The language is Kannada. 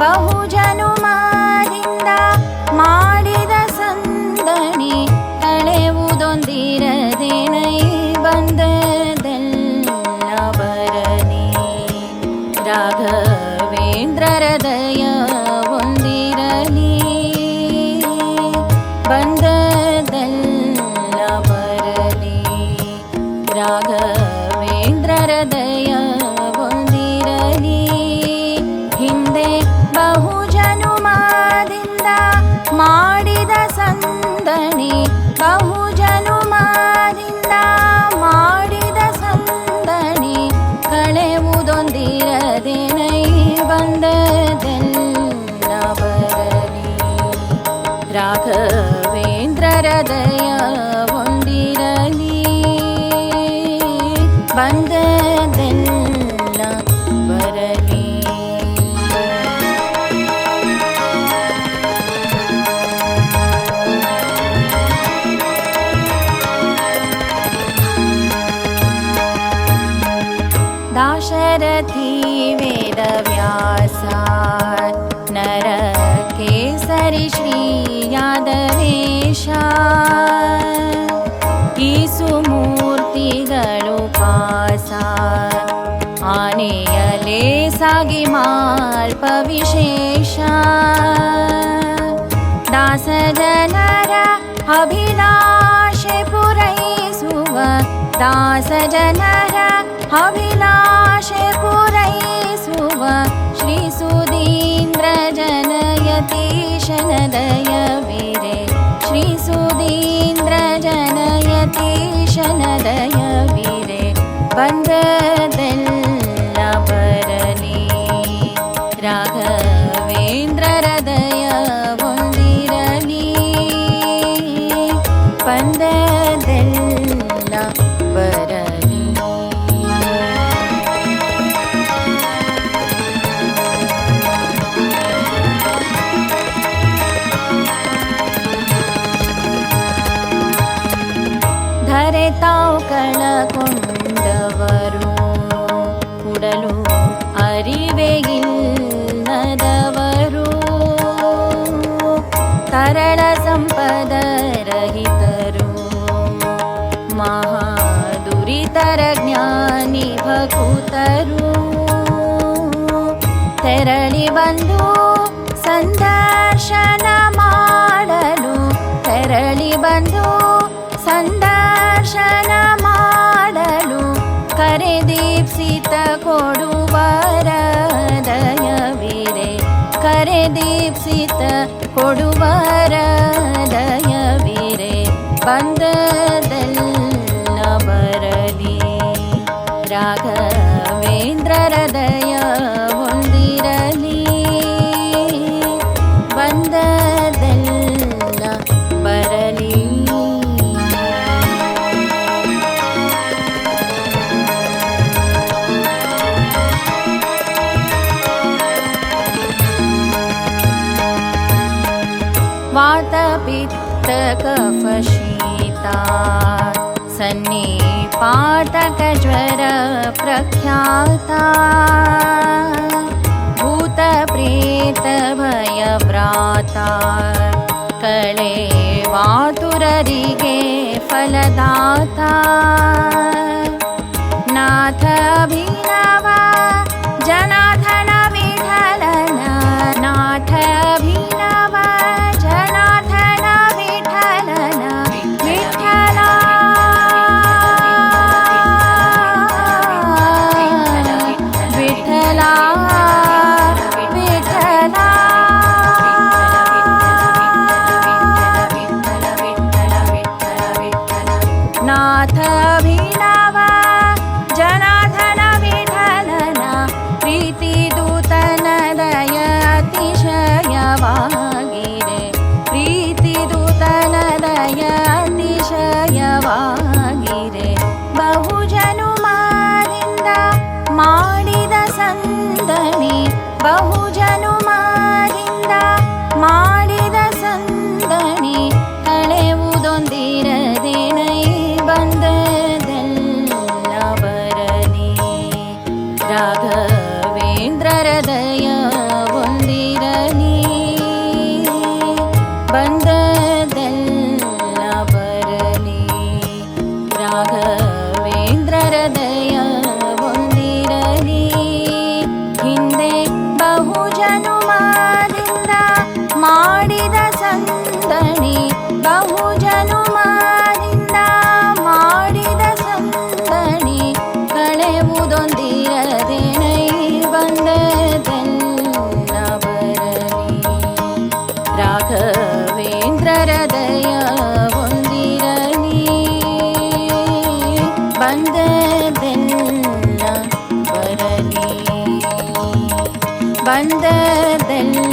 ಬಹುಜನುಮದಿಂದ ಮಾಡಿದ ಸಂದಣಿ ಕಳೆಯುವುದೊಂದಿರದೇನೈ ಬಂದದೆಲ್ಲ ಬರಲಿ. ರಾಘವೇಂದ್ರರ ದಯ ಒಂದಿರಲಿ ಬಂದದೆಲ್ಲ ಬರಲಿ. ರಾಘವೇಂದ್ರರ ದಯ ಒಂದಿರಲಿ. ಹಿಂದೆ ಬಹುಜನುಮದಿಂದ ಮಾಡಿದ ಸಂದಣಿ ಬಹುಜನುಮದಿಂದ ಮಾಡಿದ ಸಂದಣಿ ಕಳೆಯುವುದೊಂದಿರದೇನೈ ಬಂದದೆಲ್ಲ ಬರಲಿ. ರಾಘವೇಂದ್ರರ ದಯ ಒಂದಿರಲಿ ಬಂದದೆಲ್ಲ ಬರಲಿ. दाशरथी वेदव्यास नर केसरी श्री यादवेश ಈಸುಮೂರ್ತಿಗಳು ಪಾಸ ಆನೆಯಲೇ ಸಾಗಿ ಮಾಲ್ಪ ವಿಶೇಷ. ದಾಸ ಜನರ ಅಭಿಲಾಷೆ ಪೂರೈಸುವ ದಾಸ ಜನರ ಅಭಿಲಾಷೆ ಪೂರೈಸುವ ಶ್ರೀ ಸುಧೀಂದ್ರ ಜನಯತೀಶನ ದಯವಿರೆ. ಶ್ರೀ ಸುಧೀಂದ್ರ ಜನಯತೀಶನ ದಯವಿರೆ ಬಂದದೆಲ್ಲ ಬರಲಿ. ರಾಘವೇಂದ್ರರ ದಯ ಒಂದಿರಲಿ ಬಂದದೆಲ್ಲ ಬರಲಿ. ಧರೆ ತಾವು ಕಳಕೊಂಡವರು ಉಡಲು ಅರಿವೆಯಿಲ್ಲದವರು ತರಳ ಸಂಪದ ರಹಿತರು ಮಹಾದುರಿತರ ಜ್ಞಾನಿ ಭಕುತರು ತೆರಳಿ ಬಂದು ಸಂದರ್ಶನ ಮಾಡಲು ತೆರಳಿ ಬಂದು ಸಂದರ್ಶನ ಮಾಡಲು ಕರೆದೀಪ್ಸಿತ ಕೊಡುವರ ದಯವಿರೆ. ಕರೆದೀಪ್ಸಿತ ಕೊಡುವರ ದಯವಿರೆ ಬಂದದೆಲ್ಲ ಬರಲಿ. ರಾಘವೇಂದ್ರರ ದಯ ಒಂದಿರಲಿ ಬಂದದೆಲ್ಲ ಬರಲಿ. ವಾತ ಪಿತ್ತ ಕಫ ಶೀತ ಸನ್ನಿಪಾತಕ ಜ್ವರ ಪ್ರಖ್ಯಾತ ಭೂತ ಪ್ರೇತ ಭಯ ವ್ರಾತ ಕಳೆ ವಾತುರರಿಗೆ ಫಲದಾತ ನಾಥ ಅಭಿನವ ಜನಾರ್ದನ ವಿಠಲನ ನಾಥ ಅಭಿನವ ಜನಾರ್ದನ ವಿಠಲನ ವಿಠಲ ವಿಠಲ ವಿಠಲ ನಾಥ ಅಭಿನವ ಜನಾರ್ದನ ವಿಠಲನ ಪ್ರೀತಿ ದೂತನ ದಯ ಅತಿಶಯವಾಗಿರೆ. ಪ್ರೀತಿ ದೂತನ ದಯ ಅತಿಶಯವಾಗಿರೆ. ಬಹುಜನುಮದಿಂದ ಮಾಡಿದ ಸಂದಣಿ ಬಹುಜನುಮದಿಂದ ಮಾಡಿದ ಸಂದಣಿ ಕಳೆಯುವುದೊಂದಿರದೇನೈ ಬಂದದೆಲ್ಲ ಬರಲಿ. ರಾಘವೇಂದ್ರರ ದಯ ಒಂದಿರಲಿ ಬಂದದಲ್ಲಿ